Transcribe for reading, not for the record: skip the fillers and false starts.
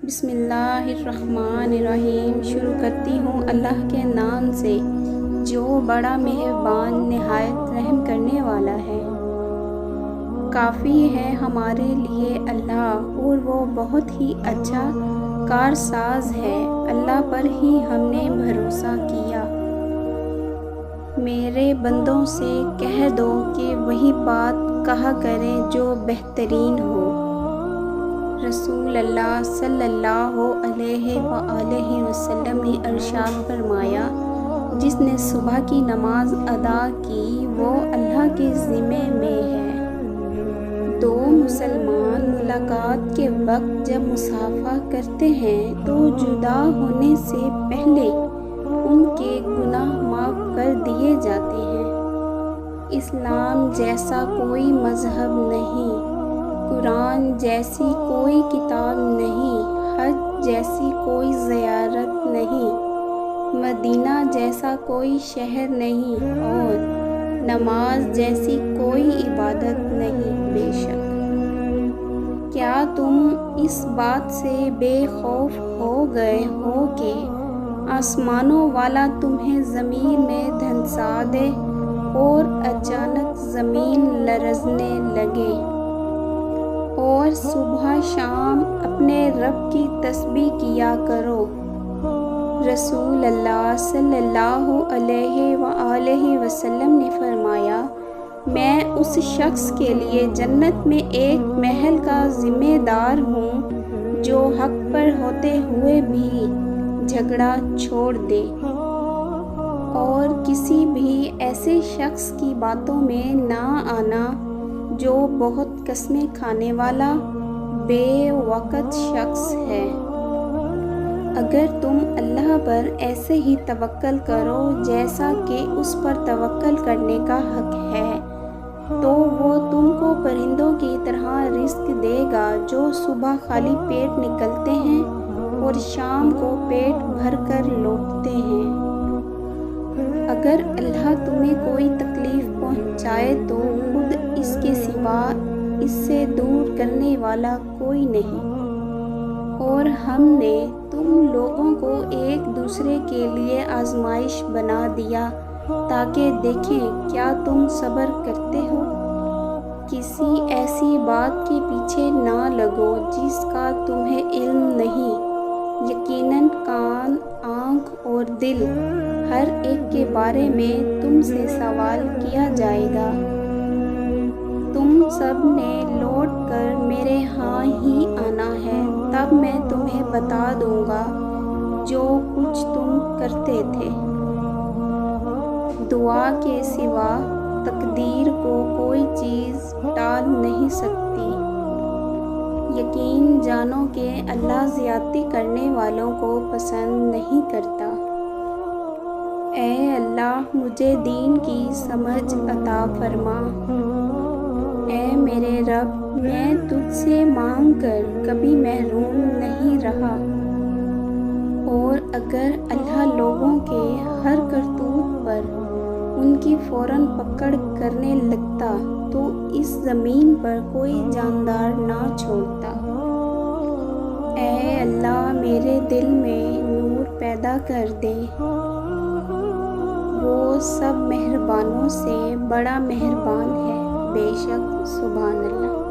بسم اللہ الرحمن الرحیم۔ شروع کرتی ہوں اللہ کے نام سے جو بڑا مہربان نہایت رحم کرنے والا ہے۔ کافی ہے ہمارے لیے اللہ اور وہ بہت ہی اچھا کارساز ہے۔ اللہ پر ہی ہم نے بھروسہ کیا۔ میرے بندوں سے کہہ دو کہ وہی بات کہا کریں جو بہترین ہو۔ رسول اللہ صلی اللہ علیہ وآلہ وسلم نے ارشاد فرمایا، جس نے صبح کی نماز ادا کی وہ اللہ کے ذمے میں ہے۔ دو مسلمان ملاقات کے وقت جب مصافحہ کرتے ہیں تو جدا ہونے سے پہلے ان کے گناہ معاف کر دیے جاتے ہیں۔ اسلام جیسا کوئی مذہب نہیں، قرآن جیسی کوئی کتاب نہیں، حج جیسی کوئی زیارت نہیں، مدینہ جیسا کوئی شہر نہیں، اور نماز جیسی کوئی عبادت نہیں۔ بے شک کیا تم اس بات سے بے خوف ہو گئے ہو کہ آسمانوں والا تمہیں زمین میں دھنسا دے اور اچانک زمین لرزنے لگے، اور صبح شام اپنے رب کی تسبیح کیا کرو۔ رسول اللہ صلی اللہ علیہ وآلہ وسلم نے فرمایا، میں اس شخص کے لیے جنت میں ایک محل کا ذمہ دار ہوں جو حق پر ہوتے ہوئے بھی جھگڑا چھوڑ دے اور کسی بھی ایسے شخص کی باتوں میں نہ آنا جو بہت قسمیں کھانے والا بے وقت شخص ہے۔ اگر تم اللہ پر ایسے ہی توکل کرو جیسا کہ اس پر توکل کرنے کا حق ہے، تو وہ تم کو پرندوں کی طرح رزق دے گا جو صبح خالی پیٹ نکلتے ہیں اور شام کو پیٹ بھر کر لوٹتے ہیں۔ اگر اللہ تمہیں کوئی تکلیف پہنچائے تو خود اس کے سوا اس سے دور کرنے والا کوئی نہیں، اور ہم نے تم لوگوں کو ایک دوسرے کے لیے آزمائش بنا دیا تاکہ دیکھیں کیا تم صبر کرتے ہو۔ کسی ایسی بات کے پیچھے نہ لگو جس کا تمہیں علم نہیں۔ یقیناً کان، آنکھ اور دل ہر ایک کے بارے میں تم سے سوال کیا جائے گا۔ تم سب نے لوٹ کر میرے ہاں ہی آنا ہے، تب میں تمہیں بتا دوں گا جو کچھ تم کرتے تھے۔ دعا کے سوا تقدیر کو کوئی چیز ٹال نہیں سکتی۔ یقین جانو کہ اللہ زیادتی کرنے والوں کو پسند نہیں کرتا۔ اے اللہ مجھے دین کی سمجھ عطا فرما۔ اے میرے رب میں تجھ سے مانگ کر کبھی محروم نہیں رہا، اور اگر اللہ لوگوں کے ہر کرتوت پر ان کی فوراً پکڑ کرنے لگتا تو اس زمین پر کوئی جاندار نہ چھوڑتا۔ اے اللہ میرے دل میں نور پیدا کر دے، وہ سب مہربانوں سے بڑا مہربان ہے۔ بے شک سبحان اللہ۔